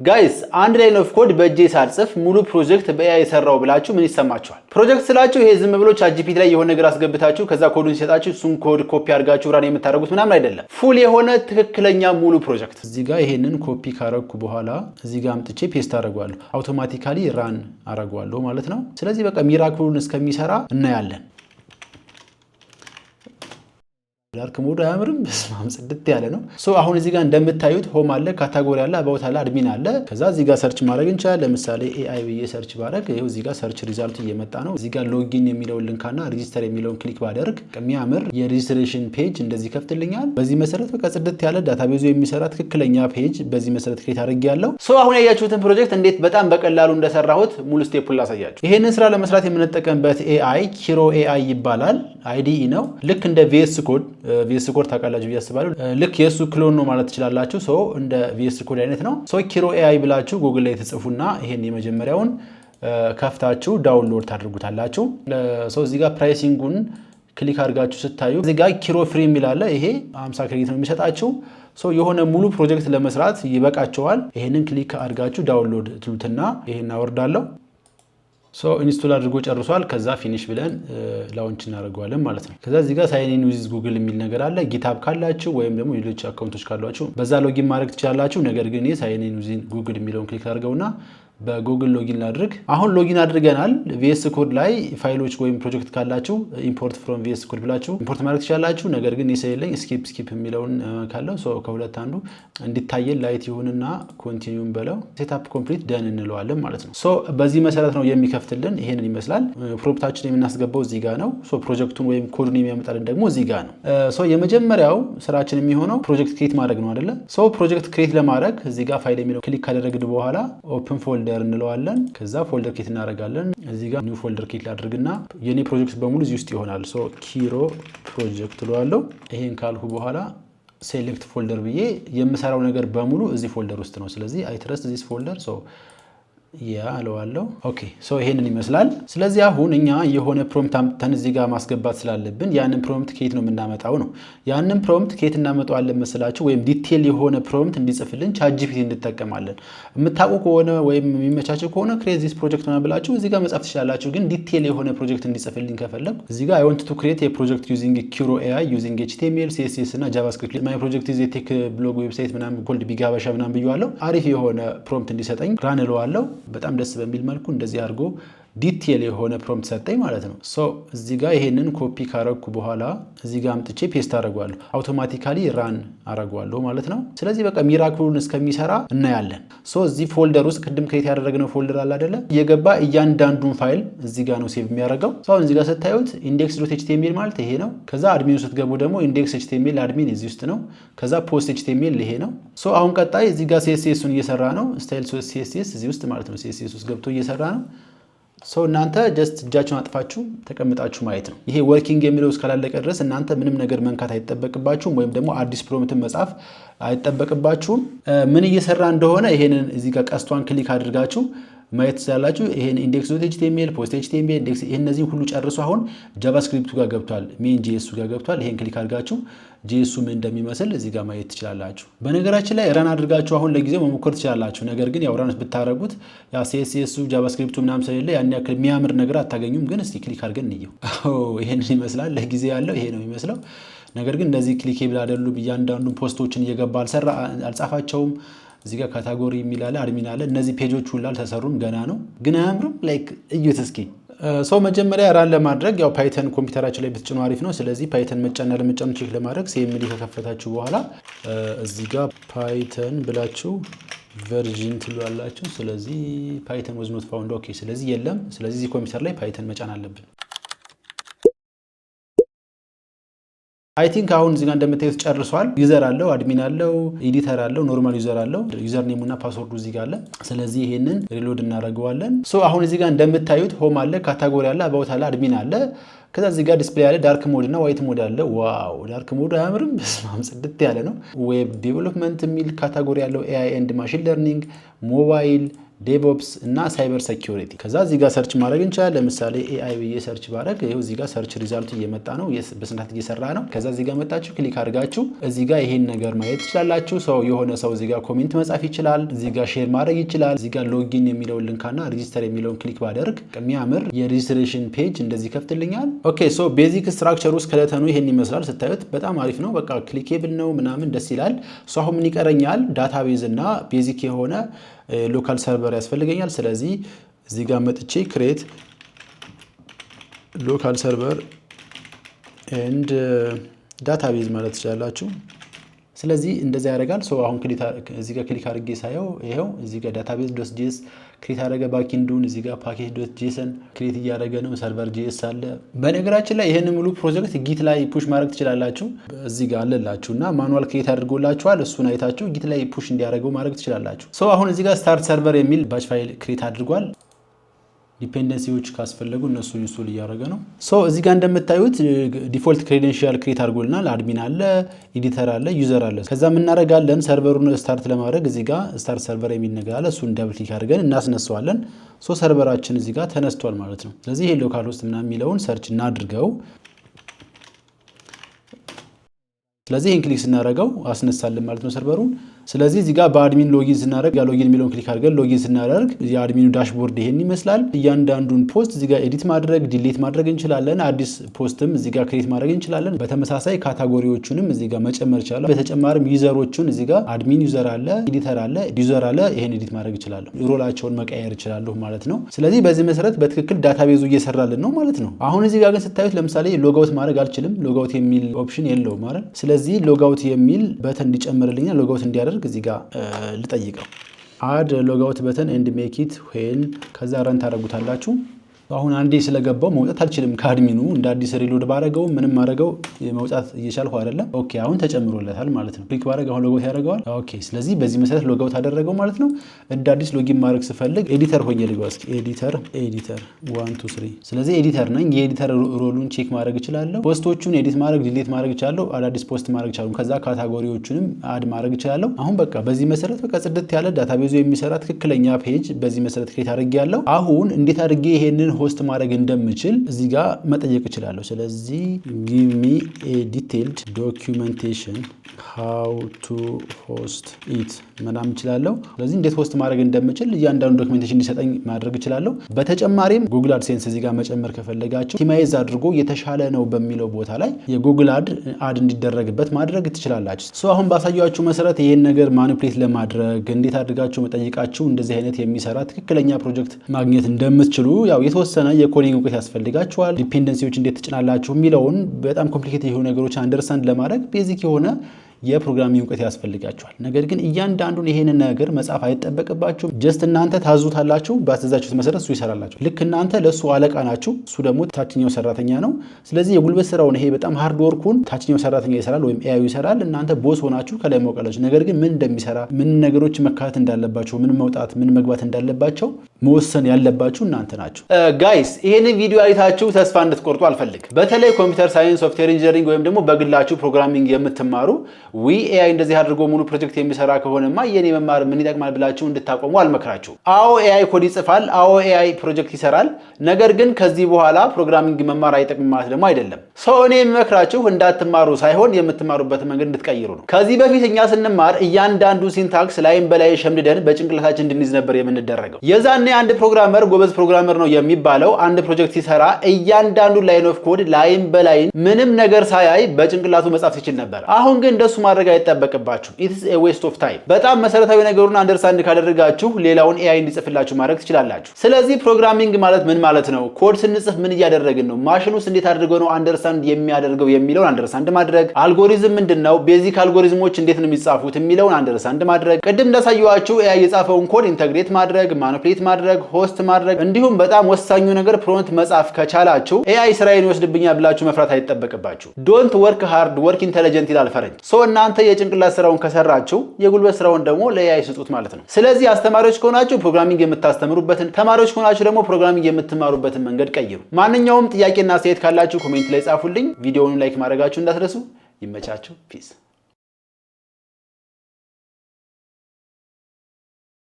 ጋይስ አንድ ላይን ኦፍ ኮድ በእጄ ሳልጽፍ ሙሉ ፕሮጀክት በኤአይ ሰራው ብላችሁ ምን ይሰማችኋል? ፕሮጀክት ስላችሁ ይሄ ዝም ብሎ ቻትጂፒቲ ላይ የሆነ ነገር አስገብታችሁ ከዛ ኮዱን ሲሰጣችሁ እሱን ኮድ ኮፒ አድርጋችሁ ራን የምታደርጉት ምናምን አይደለም። ፉል የሆነ ትክክለኛ ሙሉ ፕሮጀክት። እዚህ ጋር ይሄንን ኮፒ ካረኩ በኋላ እዚህ ጋር አምጥቼ ፔስት አደርገዋለሁ። አውቶማቲካሊ ራን አደርገዋለሁ ማለት ነው። ስለዚህ በቃ ሚራክሉን እስከሚሰራ እናያለን። ዳርክ ሞድ አያምርም? በስማም ጽድት ያለ ነው። አሁን እዚህ ጋር እንደምታዩት ሆም አለ፣ ካታጎሪ አለ፣ አባውት አለ፣ አድሚን አለ። ከዛ እዚህ ጋር ሰርች ማድረግ እንችላለን። ለምሳሌ ኤአይ ብዬ ሰርች ባደርግ ይሄው እዚህ ጋር ሰርች ሪዛልቱ እየመጣ ነው። እዚህ ጋር ሎጊን የሚለውን ልንካና ሬጂስተር የሚለውን ክሊክ ባደርግ የሚያምር የሬጂስትሬሽን ፔጅ እንደዚህ ከፍትልኛል። በዚህ መሰረት በቃ ጽድት ያለ ዳታቤዙ የሚሰራ ትክክለኛ ፔጅ በዚህ መሰረት ክሬት አድርጌያለሁ። አሁን ያያችሁትን ፕሮጀክት እንዴት በጣም በቀላሉ እንደሰራሁት ሙሉ ስቴፑን ላሳያችሁ። ይሄንን ስራ ለመስራት የምንጠቀምበት ኤአይ ኪሮ ኤአይ ይባላል። አይዲኢ ነው። ልክ እንደ ቪኤስ ኮድ ታውቃላችሁ ብዬ አስባለሁ። ልክ የሱ ክሎን ነው ማለት ትችላላችሁ። እንደ ቪኤስ ኮድ አይነት ነው። ኪሮ ኤአይ ብላችሁ ጉግል ላይ ተጽፉና ይሄን የመጀመሪያውን ከፍታችሁ ዳውንሎድ ታደርጉታላችሁ። እዚህ ጋር ፕራይሲንጉን ክሊክ አድርጋችሁ ስታዩ እዚህ ጋር ኪሮ ፍሪ የሚል አለ። ይሄ 50 ክሬዲት ነው የሚሰጣችሁ። የሆነ ሙሉ ፕሮጀክት ለመስራት ይበቃቸዋል። ይሄንን ክሊክ አድርጋችሁ ዳውንሎድ ትሉትና ይሄን አወርዳለሁ። ኢንስቶል አድርጎ ጨርሷል። ከዛ ፊኒሽ ብለን ላውንች እናደርገዋለን ማለት ነው። ከዛ እዚህ ጋር ሳይን ኢን ዊዝ ጉግል የሚል ነገር አለ። ጊታብ ካላችሁ ወይም ደግሞ ሌሎች አካውንቶች ካሏችሁ በዛ ሎጊን ማድረግ ትችላላችሁ። ነገር ግን ሳይን ኢን ዊዝ ጉግል የሚለውን ክሊክ አድርገውና በጉግል ሎጊን ላድርግ። አሁን ሎጊን አድርገናል። ቪኤስ ኮድ ላይ ፋይሎች ወይም ፕሮጀክት ካላችሁ ኢምፖርት ፍሮም ቪኤስ ኮድ ብላችሁ ኢምፖርት ማድረግ ትችላላችሁ። ነገር ግን የሰለኝ ስኪፕ የሚለውን ካለው ከሁለት አንዱ እንዲታየን ላይት ይሁንና ኮንቲኒዩም በለው ሴትአፕ ኮምፕሊት ደን እንለዋለን ማለት ነው። በዚህ መሰረት ነው የሚከፍትልን። ይሄንን ይመስላል። ፕሮምፕታችን የምናስገባው እዚህ ጋር ነው። ፕሮጀክቱን ወይም ኮዱን የሚያመጣልን ደግሞ እዚህ ጋር ነው። የመጀመሪያው ስራችን የሚሆነው ፕሮጀክት ክሬት ማድረግ ነው አይደለ? ፕሮጀክት ክሬት ለማድረግ እዚህ ጋር ፋይል የሚለው ክሊክ ካደረግን በኋላ ኦፕን ፎልደር እንለዋለን። ከዛ ፎልደር ክሬት እናደርጋለን። እዚህ ጋር ኒው ፎልደር ክሬት ላድርግና የኔ ፕሮጀክት በሙሉ እዚህ ውስጥ ይሆናል። ኪሮ ፕሮጀክት እለዋለሁ። ይሄን ካልኩ በኋላ ሴሌክት ፎልደር ብዬ የምሰራው ነገር በሙሉ እዚህ ፎልደር ውስጥ ነው። ስለዚህ አይ ትረስት ዚስ ፎልደር አለዋለሁ። ኦኬ ይሄንን ይመስላል። ስለዚህ አሁን እኛ የሆነ ፕሮምፕት አምጥተን እዚህ ጋር ማስገባት ስላለብን ያንን ፕሮምፕት ከየት ነው የምናመጣው ነው። ያንን ፕሮምፕት ከየት እናመጣዋለን መስላችሁ? ወይም ዲቴል የሆነ ፕሮምፕት እንዲጽፍልን ቻትጂፒቲ እንጠቀማለን። የምታውቁ ከሆነ ወይም የሚመቻቸው ከሆነ ክሬት ዚስ ፕሮጀክት ነው ብላችሁ እዚህ ጋር መጻፍ ትችላላችሁ። ግን ዲቴል የሆነ ፕሮጀክት እንዲጽፍልኝ ከፈለኩ እዚህ ጋር አይ ዋንት ቱ ክሬት የፕሮጀክት ዩዚንግ ኪሮ ኤአይ ዩዚንግ ኤችቲኤምኤል ሲኤስኤስ እና ጃቫስክሪፕት ማይ ፕሮጀክት ኢዝ ቴክ ብሎግ ዌብሳይት ምናምን ኮልድ ቢግ ሀበሻ ምናምን ብየዋለሁ። አሪፍ የሆነ ፕሮምፕት እንዲሰጠኝ ራን እለዋለሁ። በጣም ደስ በሚል መልኩ እንደዚህ አድርጎ ዲቴል የሆነ ፕሮምፕት ሰጠኝ ማለት ነው። እዚህ ጋር ይሄንን ኮፒ ካረኩ በኋላ እዚህ ጋር አምጥቼ ፔስት አደርገዋለሁ። አውቶማቲካሊ ራን አደርገዋለሁ ማለት ነው። ስለዚህ በቃ ሚራክሉን እስከሚሰራ እናያለን። እዚህ ፎልደር ውስጥ ቅድም ክሬት ያደረግነው ፎልደር አለ አይደለ? የገባ እያንዳንዱን ፋይል እዚህ ጋር ነው ሴቭ የሚያደርገው። አሁን እዚህ ጋር ስታዩት index.html ማለት ይሄ ነው። ከዛ አድሚን ስትገቡ ደግሞ index.html አድሚን እዚህ ውስጥ ነው። ከዛ post.html ይሄ ነው። አሁን ቀጣይ እዚህ ጋር CSS-ን እየሰራ ነው። ስታይል CSS እዚህ ውስጥ ማለት ነው። CSS ውስጥ ገብቶ እየሰራ ነው። እናንተ ጀስት እጃችሁን አጥፋችሁ ተቀምጣችሁ ማየት ነው። ይሄ ወርኪንግ የሚለው እስካላለቀ ድረስ እናንተ ምንም ነገር መንካት አይጠበቅባችሁም፣ ወይም ደግሞ አዲስ ፕሮምፕትን መጻፍ አይጠበቅባችሁም። ምን እየሰራ እንደሆነ ይሄንን እዚህ ጋር ቀስቷን ክሊክ አድርጋችሁ ማየት ትችላላችሁ። ይሄን index.html post.html ኢንዴክስ እነዚህ ሁሉ ጨርሶ አሁን ጃቫስክሪፕቱ ጋር ገብቷል፣ ሜን ጂኤስ ጋር ገብቷል። ይሄን ክሊክ አድርጋችሁ ጂኤስ ምን እንደሚመስል እዚህ ጋር ማየት ትችላላችሁ። በነገራችን ላይ ረን አድርጋችሁ አሁን ለጊዜው መሞከር ትችላላችሁ። ነገር ግን ያው ረን ብታረጉት ያ ሲኤስኤስ ጃቫስክሪፕቱ ምናምን ስለሌለ ያን ያክል የሚያምር ነገር አታገኙም። ግን እስቲ ክሊክ አድርገን እንየው። ይሄን ይመስላል። ለጊዜ ያለው ይሄ ነው የሚመስለው። ነገር ግን እንደዚህ ክሊኬብል አይደሉም። እያንዳንዱን ፖስቶችን እየገባ አልጻፋቸውም። እዚህ ጋር ካታጎሪ የሚል አለ፣ አድሚን አለ። እነዚህ ፔጆች ሁሉ አልተሰሩም፣ ገና ነው። ግን አያምሩም? እዩት እስኪ። መጀመሪያ ራን ለማድረግ ያው ፓይተን ኮምፒውተራችን ላይ ብትጭኑ አሪፍ ነው። ስለዚህ ፓይተን መጫን ለመጫን ቼክ ለማድረግ ሲኤምዲ ከከፈታችሁ በኋላ እዚህ ጋር ፓይተን ብላችሁ ቨርዥን ትሏላችሁ። ስለዚህ ፓይተን was not found ኦኬ። ስለዚህ የለም። ስለዚህ እዚህ ኮምፒውተር ላይ ፓይተን መጫን አለብን። አይ ቲንክ አሁን እዚህ ጋር እንደምታዩት ጨርሷል። ዩዘር አለው፣ አድሚን አለው፣ ኤዲተር አለው፣ ኖርማል ዩዘር አለው። ዩዘር ኔም እና ፓስወርዱ እዚህ ጋር አለ። ስለዚህ ይሄንን ሪሎድ እናደርገዋለን። አሁን እዚህ ጋር እንደምታዩት ሆም አለ፣ ካታጎሪ አለ፣ አባውት አለ፣ አድሚን አለ። ከዛ እዚህ ጋር ዲስፕሌይ አለ፣ ዳርክ ሞድ እና ዋይት ሞድ አለ። ዋው ዳርክ ሞድ አያምርም? በስማም ጽድት ያለ ነው። ዌብ ዴቨሎፕመንት የሚል ካታጎሪ ያለው ኤአይ ኤንድ ማሽን ለርኒንግ፣ ሞባይል፣ ዴቭኦፕስ እና ሳይበር ሴኩሪቲ። ከዛ እዚህ ጋር ሰርች ማድረግ እንችላለን። ለምሳሌ ኤአይ ብዬ ሰርች ባረግ ይሄው እዚህ ጋር ሰርች ሪዛልቱ እየመጣ ነው፣ በስንት እየሰራ ነው። ከዛ እዚህ ጋር መጣችሁ ክሊክ አድርጋችሁ እዚህ ጋር ይሄን ነገር ማየት ትችላላችሁ። ሰው የሆነ ሰው እዚህ ጋር ኮሜንት መጻፍ ይችላል፣ እዚህ ጋር ሼር ማድረግ ይችላል። እዚህ ጋር ሎጊን የሚለውን ልንካና ሬጂስተር የሚለውን ክሊክ ባደርግ የሚያምር የሬጂስትሬሽን ፔጅ እንደዚህ ከፍትልኛል። ኦኬ ሶ ቤዚክ ስትራክቸሩ ስኬለተኑ ይሄን ይመስላል። ስታዩት በጣም አሪፍ ነው። በቃ ክሊኬብል ነው ምናምን ደስ ይላል። ሶ አሁን ምን ይቀረኛል? ዳታቤዝ እና ቤዚክ የሆነ ሎካል ሰርቨር ያስፈልገኛል። ስለዚህ እዚህ ጋር መጥቼ ክሬት ሎካል ሰርቨር ኤንድ ዳታቤዝ ማለት ትችላላችሁ። ስለዚህ እንደዛ ያደርጋል። ሶ አሁን እዚህ ጋር ክሊክ አድርጌ ሳየው ይሄው እዚህ ጋር ዳታቤዝ ዶት ጂኤስ ክሬት አደረገ። ባኪንዱን እዚህ ጋር ፓኬጅ ዶት ጄሰን ክሬት እያደረገ ነው። ሰርቨር ጂኤስ አለ። በነገራችን ላይ ይሄን ሙሉ ፕሮጀክት ጊት ላይ ፑሽ ማድረግ ትችላላችሁ። እዚህ ጋር አለላችሁና ማኑዋል ክሬት አድርጎላችኋል። እሱን አይታችሁ ጊት ላይ ፑሽ እንዲያደርገው ማድረግ ትችላላችሁ። ሶ አሁን እዚህ ጋር ስታርት ሰርቨር የሚል ባች ፋይል ክሬት አድርጓል። ዲፔንደንሲዎች ካስፈለጉ እነሱ ኢንስቶል እያደረገ ነው። ሶ እዚህ ጋር እንደምታዩት ዲፎልት ክሬደንሺያል ክሬት አድርጎልናል። አድሚን አለ፣ ኤዲተር አለ፣ ዩዘር አለ። ከዛ የምናደርጋለን ሰርቨሩን ስታርት ለማድረግ እዚህ ጋር ስታርት ሰርቨር የሚል ነገር አለ። እሱን ደብል ክሊክ አድርገን እናስነሳዋለን። ሶ ሰርቨራችን እዚህ ጋር ተነስቷል ማለት ነው። ስለዚህ ይሄ ሎካል ሆስት ምናምን የሚለውን ሰርች እናድርገው። ስለዚህ ይሄን ክሊክ ስናደርገው አስነሳልን ማለት ነው ሰርቨሩን። ስለዚህ እዚህ ጋር በአድሚን ሎጊን ስናደርግ ሎጊን የሚለውን ክሊክ አድርገን ሎጊን ስናደርግ የአድሚኑ ዳሽቦርድ ይሄን ይመስላል። እያንዳንዱን ፖስት እዚህ ጋር ኤዲት ማድረግ ዲሊት ማድረግ እንችላለን። አዲስ ፖስትም እዚህ ጋር ክሬት ማድረግ እንችላለን። በተመሳሳይ ካታጎሪዎቹንም እዚህ ጋር መጨመር ይችላል። በተጨማሪም ዩዘሮቹን እዚህ ጋር አድሚን ዩዘር አለ፣ ኤዲተር አለ፣ ዩዘር አለ። ይሄን ኤዲት ማድረግ ይችላል። ሮላቸውን መቀየር ይችላል ማለት ነው። ስለዚህ በዚህ መሰረት በትክክል ዳታቤዙ እየሰራልን ነው ማለት ነው። አሁን እዚህ ጋር ግን ስታዩት ለምሳሌ ሎጋውት ማድረግ አልችልም። ሎጋውት የሚል ኦፕሽን የለውም ማለት። ስለዚህ ሎጋውት የሚል በተን እንዲጨምርልኛ ሎጋውት እንዲያደርግ እዚህ ጋር ልጠይቀው። አድ ሎጋውት በተን ኤንድ ሜክ ኢት ዌን ከዛ ረን ታደርጉታላችሁ። አሁን አንዴ ስለገባው መውጣት አልችልም ከአድሚኑ። እንደ አዲስ ሪሎድ ባረገው ምንም ማረገው መውጣት እየቻልኩ አይደለም። ኦኬ አሁን ተጨምሮለታል ማለት ነው። ክሊክ ባረግ አሁን ሎጋውት ያደርገዋል። ኦኬ ስለዚህ በዚህ መሰረት ሎጋውት አደረገው ማለት ነው። እንደ አዲስ ሎጊን ማድረግ ስፈልግ ኤዲተር ሆኜ ልግባ እስኪ። ኤዲተር 1 2 3 ስለዚህ ኤዲተር ነኝ። የኤዲተር ሮሉን ቼክ ማድረግ እችላለሁ። ፖስቶቹን ኤዲት ማድረግ ዲሊት ማድረግ እችላለሁ። አዳዲስ ፖስት ማድረግ እችላለሁ። ከዛ ካታጎሪዎቹንም አድ ማድረግ እችላለሁ። አሁን በቃ በዚህ መሰረት በቃ ጽድት ያለ ዳታቤዙ የሚሰራ ትክክለኛ ፔጅ በዚህ መሰረት ክሬት አድርጌያለሁ። አሁን እንዴት አድርጌ ይሄንን ሆስት ማድረግ እንደምችል እዚህ ጋር መጠየቅ እችላለሁ። ስለዚህ give me a detailed documentation how to host it ምናምን እችላለሁ። ስለዚህ እንዴት ሆስት ማድረግ እንደምችል እያንዳንዱ ዶክመንቴሽን እንዲሰጠኝ ማድረግ እችላለሁ። በተጨማሪም ጉግል አድሴንስ እዚህ ጋር መጨመር ከፈለጋችሁ ኦፕቲማይዝ አድርጎ የተሻለ ነው በሚለው ቦታ ላይ የጉግል አድ እንዲደረግበት ማድረግ ትችላላችሁ። ሶ አሁን ባሳያችሁ መሰረት ይሄን ነገር ማኒፕሌት ለማድረግ እንዴት አድርጋችሁ መጠይቃችሁ እንደዚህ አይነት የሚሰራ ትክክለኛ ፕሮጀክት ማግኘት እንደምትችሉ ያው የተወሰነ የኮዲንግ እውቀት ያስፈልጋችኋል። ዲፔንደንሲዎች እንዴት ትጭናላችሁ የሚለውን በጣም ኮምፕሊኬትድ የሆኑ ነገሮችን አንደርስታንድ ለማድረግ ቤዚክ የሆነ የፕሮግራሚንግ እውቀት ያስፈልጋችኋል። ነገር ግን እያንዳንዱን ይሄንን ነገር መጻፍ አይጠበቅባችሁም። ጀስት እናንተ ታዙታላችሁ። ባዘዛችሁት መሰረት እሱ ይሰራላችሁ። ልክ እናንተ ለሱ አለቃ ናችሁ፣ እሱ ደግሞ ታችኛው ሰራተኛ ነው። ስለዚህ የጉልበት ስራውን ይሄ በጣም ሃርድ ወርኩን ታችኛው ሰራተኛ ይሰራል ወይም ኤአዩ ይሰራል። እናንተ ቦስ ሆናችሁ ከላይ ማውቃላችሁ። ነገር ግን ምን እንደሚሰራ ምን ነገሮች መካተት እንዳለባቸው ምን መውጣት ምን መግባት እንዳለባቸው መወሰን ያለባችሁ እናንተ ናችሁ። ጋይስ ይሄንን ቪዲዮ አይታችሁ ተስፋ እንድትቆርጡ አልፈልግም። በተለይ ኮምፒውተር ሳይንስ ሶፍትዌር ኢንጂነሪንግ ወይም ደግሞ በግላችሁ ፕሮግራሚንግ የምትማሩ ኤአይ እንደዚህ አድርጎ ሙሉ ፕሮጀክት የሚሰራ ከሆነማ የኔ መማር ምን ይጠቅማል ብላችሁ እንድታቆሙ አልመክራችሁ። አዎ ኤአይ ኮድ ይጽፋል፣ አዎ ኤአይ ፕሮጀክት ይሰራል። ነገር ግን ከዚህ በኋላ ፕሮግራሚንግ መማር አይጠቅም ማለት ደግሞ አይደለም። ሰው እኔ የምመክራችሁ እንዳትማሩ ሳይሆን የምትማሩበትን መንገድ እንድትቀይሩ ነው። ከዚህ በፊት እኛ ስንማር እያንዳንዱ ሲንታክስ ላይም በላይ ሸምድደን በጭንቅላታችን እንድንይዝ ነበር የምንደረገው። የዛኔ አንድ ፕሮግራመር ጎበዝ ፕሮግራመር ነው የሚባለው አንድ ፕሮጀክት ሲሰራ እያንዳንዱ ላይን ኦፍ ኮድ ላይም በላይ ምንም ነገር ሳያይ በጭንቅላቱ መጻፍ ይችል ነበር። አሁን ግን እንደሱ ማድረግ አይጠበቅባችሁ። ኢትስ ኤ ዌስት ኦፍ ታይም። በጣም መሰረታዊ ነገሩን አንደርስታንድ ካደረጋችሁ ሌላውን ኤአይ እንዲጽፍላችሁ ማድረግ ትችላላችሁ። ስለዚህ ፕሮግራሚንግ ማለት ምን ማለት ነው? ኮድ ስንጽፍ ምን እያደረግን ነው? ማሽኑስ እንዴት አድርገው ነው አንደርስታንድ የሚያደርገው የሚለውን አንደርስታንድ ማድረግ፣ አልጎሪዝም ምንድነው፣ ቤዚክ አልጎሪዝሞች እንዴት ነው የሚጻፉት የሚለውን አንደርስታንድ ማድረግ፣ ቅድም እንዳሳየኋችሁ ኤአይ የጻፈውን ኮድ ኢንተግሬት ማድረግ፣ ማኒፕሌት ማድረግ፣ ሆስት ማድረግ፣ እንዲሁም በጣም ወሳኙ ነገር ፕሮምፕት መጻፍ ከቻላችሁ ኤአይ ስራዬን ይወስድብኛል ብላችሁ መፍራት አይጠበቅባችሁ። ዶንት ወርክ ሃርድ ወርክ ኢንተለጀንት ይላል ፈረንጅ። እናንተ የጭንቅላት ስራውን ከሰራችሁ የጉልበት ስራውን ደግሞ ለኤአይ ስጡት ማለት ነው። ስለዚህ አስተማሪዎች ከሆናችሁ ፕሮግራሚንግ የምታስተምሩበትን፣ ተማሪዎች ከሆናችሁ ደግሞ ፕሮግራሚንግ የምትማሩበትን መንገድ ቀይሩ። ማንኛውም ጥያቄና አስተያየት ካላችሁ ኮሜንት ላይ ጻፉልኝ። ቪዲዮውን ላይክ ማድረጋችሁ እንዳትረሱ። ይመቻችሁ። ፒስ